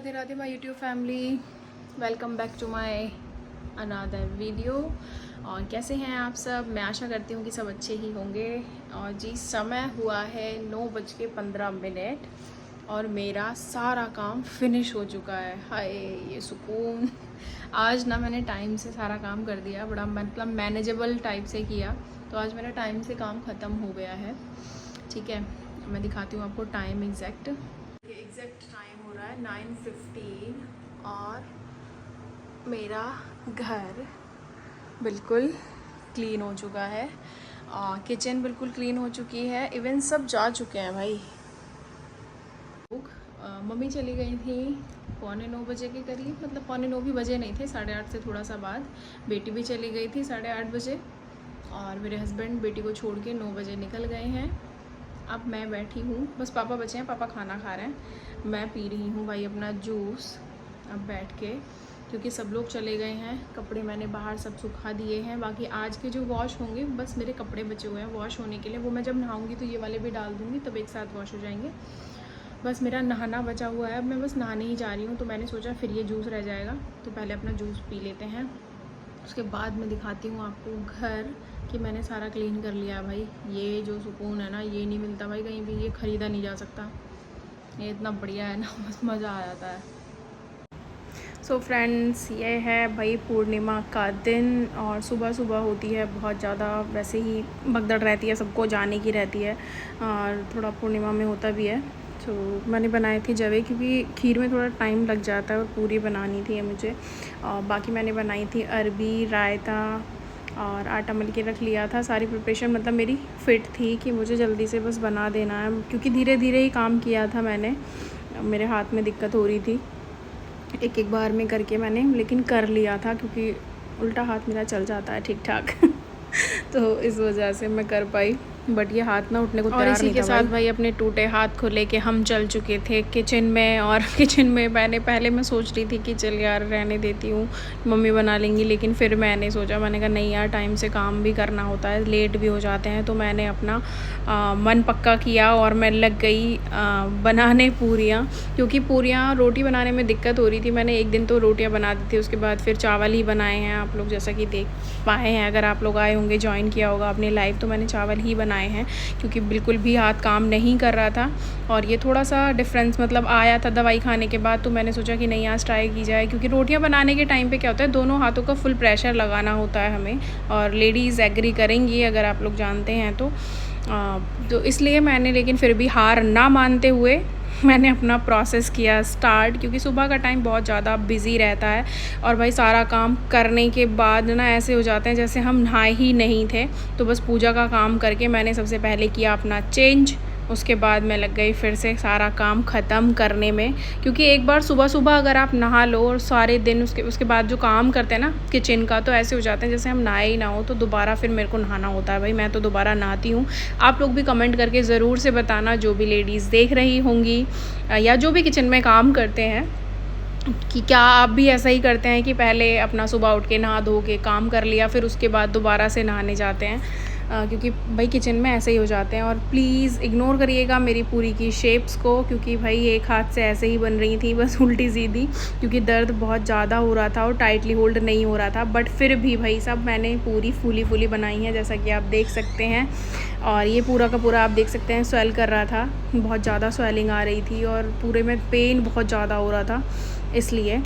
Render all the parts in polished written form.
Radhe Radhe my YouTube family, welcome back to my another video. और कैसे हैं आप सब? मैं आशा करती हूँ कि सब अच्छे ही होंगे। और जी समय हुआ है 9:15 और मेरा सारा काम फिनिश हो चुका है। हाय ये सुकून। आज ना मैंने टाइम से सारा काम कर दिया, बड़ा मतलब मैनेजेबल टाइप से किया, तो आज मेरा टाइम से काम ख़त्म हो गया है। ठीक है, मैं दिखाती हूँ आपको टाइम एग्जैक्ट टाइम हो रहा है 9:15 और मेरा घर बिल्कुल क्लीन हो चुका है। किचन बिल्कुल क्लीन हो चुकी है, इवन सब जा चुके हैं भाई। मम्मी चली गई थी 9:15 के करीब, मतलब 9:15 भी बजे नहीं थे, 8:30 से थोड़ा सा बाद। बेटी भी चली गई थी 8:30 बजे और मेरे हस्बैंड बेटी को छोड़ के 9 बजे निकल गए हैं। अब मैं बैठी हूँ, बस पापा बचे हैं, पापा खाना खा रहे हैं। मैं पी रही हूँ भाई अपना जूस अब बैठ के, क्योंकि सब लोग चले गए हैं। कपड़े मैंने बाहर सब सुखा दिए हैं, बाकी आज के जो वॉश होंगे बस मेरे कपड़े बचे हुए हैं वॉश होने के लिए। वो मैं जब नहाऊंगी तो ये वाले भी डाल दूँगी, तब एक साथ वॉश हो जाएंगे। बस मेरा नहाना बचा हुआ है, अब मैं बस नहाने ही जा रही हूँ। तो मैंने सोचा फिर ये जूस रह जाएगा, तो पहले अपना जूस पी लेते हैं, उसके बाद मैं दिखाती हूँ आपको घर कि मैंने सारा क्लीन कर लिया भाई। ये जो सुकून है ना, ये नहीं मिलता भाई कहीं भी, ये ख़रीदा नहीं जा सकता। ये इतना बढ़िया है ना, बस मज़ा आ जाता है। सो फ्रेंड्स, ये है भाई पूर्णिमा का दिन और सुबह सुबह होती है बहुत ज़्यादा, वैसे ही भगदड़ रहती है, सबको जाने की रहती है और थोड़ा पूर्णिमा में होता भी है। तो मैंने बनाए थे जवे, क्योंकि खीर में थोड़ा टाइम लग जाता है और पूरी बनानी थी मुझे। और बाकी मैंने बनाई थी अरबी, रायता और आटा मल के रख लिया था। सारी प्रिपरेशन मतलब मेरी फ़िट थी कि मुझे जल्दी से बस बना देना है, क्योंकि धीरे धीरे ही काम किया था मैंने, मेरे हाथ में दिक्कत हो रही थी एक एक बार में करके मैंने, लेकिन कर लिया था क्योंकि उल्टा हाथ मेरा चल जाता है ठीक ठाक तो इस वजह से मैं कर पाई, बट ये हाथ ना उठने को तैयार नहीं था। और इसी के साथ भाई अपने टूटे हाथ को लेके हम चल चुके थे किचन में। और किचन में मैं सोच रही थी कि चल यार रहने देती हूँ, मम्मी बना लेंगी, लेकिन फिर मैंने सोचा, मैंने कहा नहीं यार, टाइम से काम भी करना होता है, लेट भी हो जाते हैं। तो मैंने अपना मन पक्का किया और मैं लग गई बनाने पूरियाँ, क्योंकि पूरियाँ रोटी बनाने में दिक्कत हो रही थी। मैंने एक दिन तो रोटियाँ बना दी थी, उसके बाद फिर चावल ही बनाए हैं। आप लोग जैसा कि देख पाए हैं, अगर आप लोग आए होंगे, ज्वाइन किया होगा अपने लाइव, तो मैंने चावल ही बनाए हैं, क्योंकि बिल्कुल भी हाथ काम नहीं कर रहा था। और ये थोड़ा सा डिफरेंस मतलब आया था दवाई खाने के बाद, तो मैंने सोचा कि नहीं आज ट्राई की जाए, क्योंकि रोटियां बनाने के टाइम पे क्या होता है, दोनों हाथों का फुल प्रेशर लगाना होता है हमें, और लेडीज़ एग्री करेंगी अगर आप लोग जानते हैं तो इसलिए मैंने, लेकिन फिर भी हार ना मानते हुए मैंने अपना प्रोसेस किया स्टार्ट, क्योंकि सुबह का टाइम बहुत ज़्यादा बिज़ी रहता है। और भाई सारा काम करने के बाद ना ऐसे हो जाते हैं जैसे हम नहाए ही नहीं थे। तो बस पूजा का काम करके मैंने सबसे पहले किया अपना चेंज, उसके बाद मैं लग गई फिर से सारा काम ख़त्म करने में, क्योंकि एक बार सुबह सुबह अगर आप नहा लो और सारे दिन उसके बाद जो काम करते हैं ना किचन का, तो ऐसे हो जाते हैं जैसे हम नहाए ही ना हो, तो दोबारा फिर मेरे को नहाना होता है भाई। मैं तो दोबारा नहाती हूँ। आप लोग भी कमेंट करके ज़रूर से बताना, जो भी लेडीज़ देख रही होंगी या जो भी किचन में काम करते हैं, कि क्या आप भी ऐसा ही करते हैं कि पहले अपना सुबह उठ के नहा धो के काम कर लिया, फिर उसके बाद दोबारा से नहाने जाते हैं। क्योंकि भाई किचन में ऐसे ही हो जाते हैं। और प्लीज़ इग्नोर करिएगा मेरी पूरी की शेप्स को, क्योंकि भाई एक हाथ से ऐसे ही बन रही थी बस उल्टी सीधी, क्योंकि दर्द बहुत ज़्यादा हो रहा था और टाइटली होल्ड नहीं हो रहा था। बट फिर भी भाई सब मैंने पूरी फूली बनाई है, जैसा कि आप देख सकते हैं। और ये पूरा का पूरा आप देख सकते हैं स्वेल कर रहा था, बहुत ज़्यादा स्वेलिंग आ रही थी और पूरे में पेन बहुत ज़्यादा हो रहा था, इसलिए।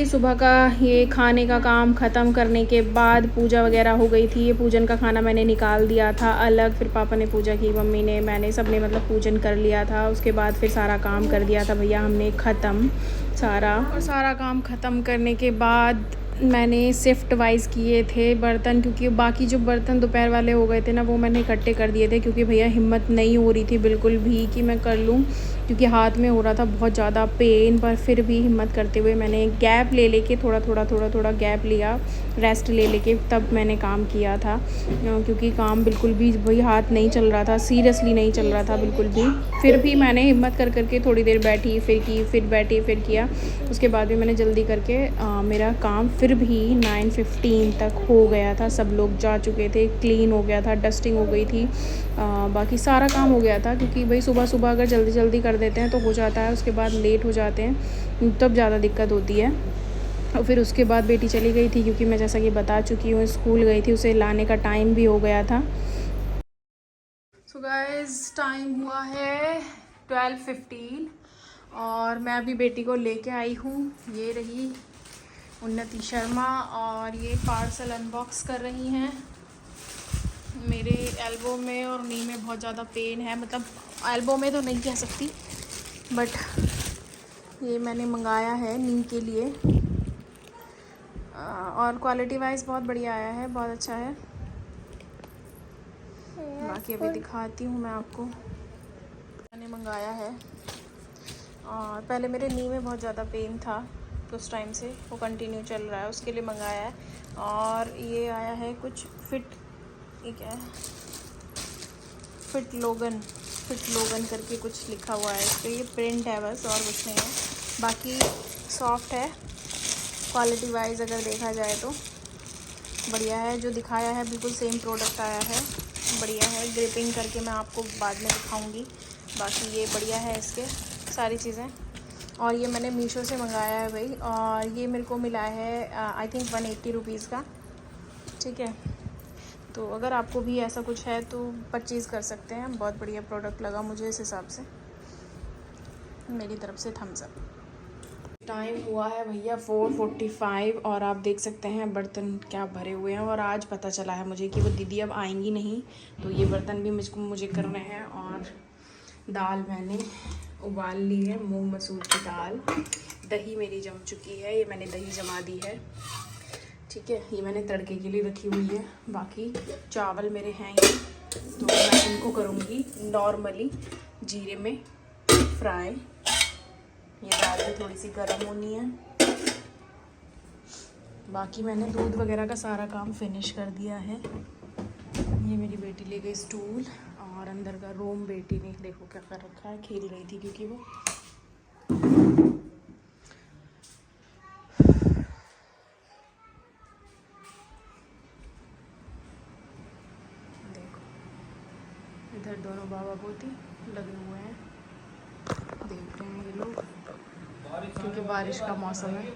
भाई सुबह का ये खाने का काम ख़त्म करने के बाद पूजा वगैरह हो गई थी। ये पूजन का खाना मैंने निकाल दिया था अलग, फिर पापा ने पूजा की, मम्मी ने, मैंने, सब ने मतलब पूजन कर लिया था। उसके बाद फिर सारा काम कर दिया था भैया हमने ख़त्म सारा। और सारा काम ख़त्म करने के बाद मैंने शिफ्ट वाइज़ किए थे बर्तन, क्योंकि बाकी जो बर्तन दोपहर वाले हो गए थे ना वो मैंने इकट्ठे कर दिए थे, क्योंकि भैया हिम्मत नहीं हो रही थी बिल्कुल भी कि मैं कर लूँ, क्योंकि हाथ में हो रहा था बहुत ज़्यादा पेन। पर फिर भी हिम्मत करते हुए मैंने गैप ले लेके थोड़ा थोड़ा गैप लिया, रेस्ट ले लेके तब मैंने काम किया था, क्योंकि काम बिल्कुल भी वही हाथ नहीं चल रहा था, सीरियसली नहीं चल रहा था बिल्कुल भी। फिर भी मैंने हिम्मत कर करके थोड़ी देर बैठी, फिर की, फिर बैठी, फिर किया। उसके बाद भी मैंने जल्दी करके मेरा काम फिर भी 9:15 तक हो गया था। सब लोग जा चुके थे, क्लीन हो गया था, डस्टिंग हो गई थी, बाकी सारा काम हो गया था। क्योंकि भाई सुबह सुबह अगर जल्दी जल्दी कर देते हैं तो हो जाता है, उसके बाद लेट हो जाते हैं तब ज़्यादा दिक्कत होती है। और फिर उसके बाद बेटी चली गई थी, क्योंकि मैं जैसा कि बता चुकी हूँ स्कूल गई थी, उसे लाने का टाइम भी हो गया था। सो गाइस टाइम हुआ है 12:15 और मैं अभी बेटी को लेके आई हूँ। ये रही उन्नति शर्मा और ये पार्सल अनबॉक्स कर रही हैं। मेरे एल्बो में और नी में बहुत ज़्यादा पेन है, मतलब एल्बो में तो नहीं कह सकती, बट ये मैंने मंगाया है नी के लिए और क्वालिटी वाइज बहुत बढ़िया आया है, बहुत अच्छा है। बाकी अभी दिखाती हूँ मैं आपको, मैंने मंगाया है। और पहले मेरे नी में बहुत ज़्यादा पेन था, कुछ टाइम से वो कंटिन्यू चल रहा है, उसके लिए मंगाया है। और ये आया है कुछ फिट, ये क्या है, फिट लोगन करके कुछ लिखा हुआ है इस पर, ये प्रिंट है बस और कुछ नहीं है। बाकी सॉफ्ट है, क्वालिटी वाइज अगर देखा जाए तो बढ़िया है। जो दिखाया है बिल्कुल सेम प्रोडक्ट आया है, बढ़िया है। ग्रिपिंग करके मैं आपको बाद में दिखाऊंगी। बाकी ये बढ़िया है इसके सारी चीज़ें। और ये मैंने मीशो से मंगाया है भाई, और ये मेरे को मिला है आई थिंक 180 रुपीज़ का, ठीक है। तो अगर आपको भी ऐसा कुछ है तो परचेज़ कर सकते हैं, बहुत बढ़िया प्रोडक्ट लगा मुझे इस हिसाब से। मेरी तरफ से थम्स अप। टाइम हुआ है भैया 4:45 और आप देख सकते हैं बर्तन क्या भरे हुए हैं। और आज पता चला है मुझे कि वो दीदी अब आएंगी नहीं, तो ये बर्तन भी मुझे करने हैं। और दाल मैंने उबाल ली है, मूंग मसूर की दाल। दही मेरी जम चुकी है, ये मैंने दही जमा दी है, ठीक है। ये मैंने तड़के के लिए रखी हुई है। बाकी चावल मेरे हैं ये, तो मैं इनको करूँगी नॉर्मली जीरे में फ्राई। ये दाल भी थोड़ी सी गर्म होनी है। बाकी मैंने दूध वगैरह का सारा काम फिनिश कर दिया है। ये मेरी बेटी ले गई स्टूल, और अंदर का रूम बेटी ने देखो क्या कर रखा है, खेल रही थी क्योंकि वो देखो इधर दोनों बाबा पोती लगे हुए हैं, देख रहे हैं ये लोग, क्योंकि बारिश का मौसम है।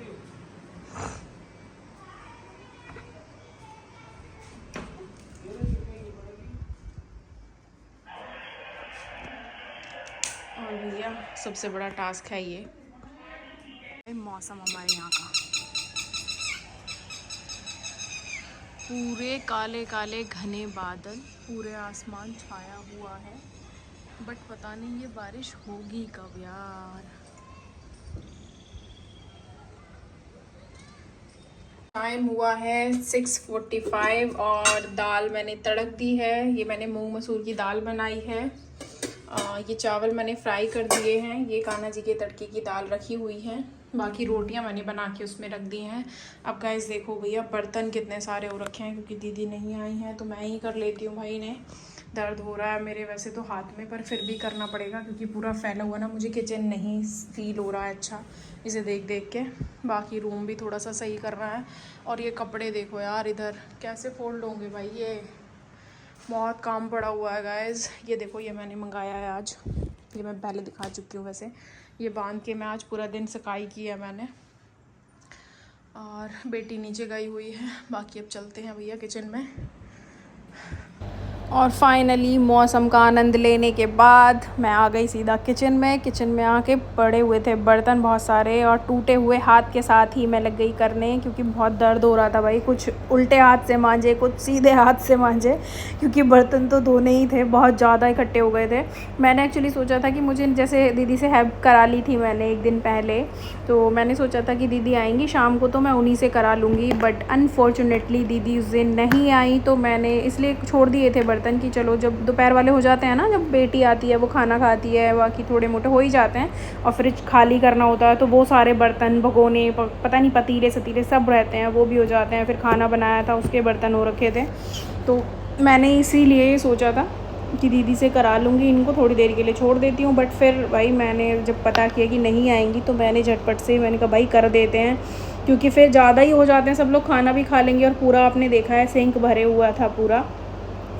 और भैया सबसे बड़ा टास्क है ये मौसम हमारे यहाँ का, पूरे काले काले घने बादल, पूरे आसमान छाया हुआ है, बट पता नहीं ये बारिश होगी कब यार। टाइम हुआ है 6:45 और दाल मैंने तड़क दी है। ये मैंने मूंग मसूर की दाल बनाई है। ये चावल मैंने फ्राई कर दिए हैं। ये कान्हा जी के तड़के की दाल रखी हुई है। बाकी रोटियां मैंने बना के उसमें रख दी हैं। अब गाइस देखो भैया बर्तन कितने सारे हो रखे हैं, क्योंकि दीदी नहीं आई हैं तो मैं ही कर लेती हूँ। भाई ने दर्द हो रहा है मेरे वैसे तो हाथ में, पर फिर भी करना पड़ेगा क्योंकि पूरा फैला हुआ ना, मुझे किचन नहीं फील हो रहा है अच्छा इसे देख देख के। बाकी रूम भी थोड़ा सा सही करना है। और ये कपड़े देखो यार, इधर कैसे फोल्ड होंगे भाई, ये बहुत काम पड़ा हुआ है गाइस। ये देखो ये मैंने मंगाया है आज, ये मैं पहले दिखा चुकी हूँ वैसे। ये बांध के मैं आज पूरा दिन सकाई की है मैंने। और बेटी नीचे गई हुई है। बाकी अब चलते हैं भैया किचन में। और फाइनली मौसम का आनंद लेने के बाद मैं आ गई सीधा किचन में आके पड़े हुए थे बर्तन बहुत सारे, और टूटे हुए हाथ के साथ ही मैं लग गई करने, क्योंकि बहुत दर्द हो रहा था भाई। कुछ उल्टे हाथ से मांजे, कुछ सीधे हाथ से मांजे, क्योंकि बर्तन तो धोने ही थे, बहुत ज़्यादा इकट्ठे हो गए थे। मैंने एक्चुअली सोचा था कि मुझे, जैसे दीदी से हेल्प करा ली थी मैंने एक दिन पहले, तो मैंने सोचा था कि दीदी आएंगी शाम को तो मैं उन्हीं से करा लूँगी, बट अनफॉर्चुनेटली दीदी उस दिन नहीं आई, तो मैंने इसलिए छोड़ दिए थे बर्तन कि चलो जब दोपहर वाले हो जाते हैं ना, जब बेटी आती है वो खाना खाती है, बाकी थोड़े मोटे हो ही जाते हैं, और फ्रिज खाली करना होता है, तो वो सारे बर्तन भगोने पता नहीं पतीले सतीले सब रहते हैं, वो भी हो जाते हैं। फिर खाना बनाया था उसके बर्तन हो रखे थे, तो मैंने इसीलिए सोचा था कि दीदी से करा लूँगी, इनको थोड़ी देर के लिए छोड़ देती हूँ। बट फिर भाई मैंने जब पता किया कि नहीं आएंगी, तो मैंने झटपट से मैंने कहा भाई कर देते हैं, क्योंकि फिर ज़्यादा ही हो जाते हैं, सब लोग खाना भी खा लेंगे, और पूरा आपने देखा है सिंक भरे हुआ था पूरा।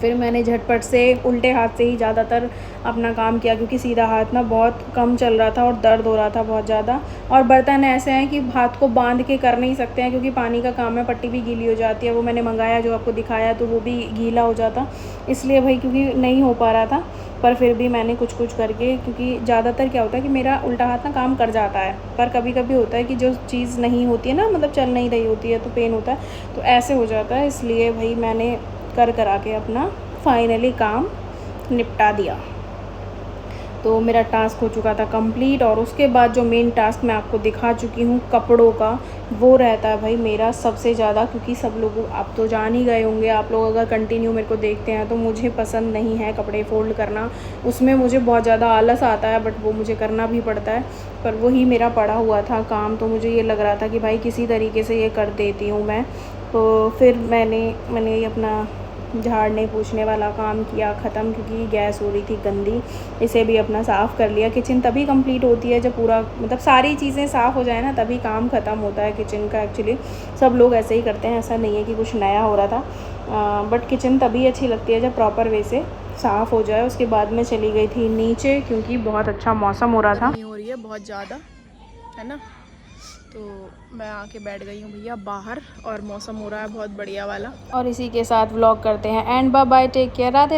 फिर मैंने झटपट से उल्टे हाथ से ही ज़्यादातर अपना काम किया, क्योंकि सीधा हाथ ना बहुत कम चल रहा था और दर्द हो रहा था बहुत ज़्यादा। और बर्तन ऐसे हैं कि हाथ को बांध के कर नहीं सकते हैं, क्योंकि पानी का काम है, पट्टी भी गीली हो जाती है। वो मैंने मंगाया जो आपको दिखाया, तो वो भी गीला हो जाता, इसलिए भाई क्योंकि नहीं हो पा रहा था। पर फिर भी मैंने कुछ करके, क्योंकि ज़्यादातर क्या होता है कि मेरा उल्टा हाथ ना काम कर जाता है, पर कभी कभी होता है कि जो चीज़ नहीं होती है ना, मतलब चल नहीं रही होती है, तो पेन होता है, तो ऐसे हो जाता है। इसलिए भाई मैंने करा के अपना फाइनली काम निपटा दिया। तो मेरा टास्क हो चुका था कंप्लीट, और उसके बाद जो मेन टास्क मैं आपको दिखा चुकी हूँ कपड़ों का, वो रहता है भाई मेरा सबसे ज़्यादा, क्योंकि सब लोग आप तो जान ही गए होंगे, आप लोग अगर कंटिन्यू मेरे को देखते हैं, तो मुझे पसंद नहीं है कपड़े फ़ोल्ड करना, उसमें मुझे बहुत ज़्यादा आलस आता है, बट वो मुझे करना भी पड़ता है। पर वही मेरा पड़ा हुआ था काम, तो मुझे ये लग रहा था कि भाई किसी तरीके से ये कर देती हूँ मैं। तो फिर मैंने ये अपना झाड़ने पोंछने वाला काम किया ख़त्म, क्योंकि गैस हो रही थी गंदी, इसे भी अपना साफ़ कर लिया। किचन तभी कंप्लीट होती है जब पूरा, मतलब सारी चीज़ें साफ़ हो जाए ना, तभी काम ख़त्म होता है किचन का। एक्चुअली सब लोग ऐसे ही करते हैं, ऐसा नहीं है कि कुछ नया हो रहा था, बट किचन तभी अच्छी लगती है जब प्रॉपर वे से साफ़ हो जाए। उसके बाद मैं चली गई थी नीचे, क्योंकि बहुत अच्छा मौसम हो रहा था, हो रही है बहुत ज़्यादा, है ना। तो मैं आके बैठ गई हूँ भैया बाहर, और मौसम हो रहा है बहुत बढ़िया वाला। और इसी के साथ व्लॉग करते हैं and bye bye, take care, Radhe.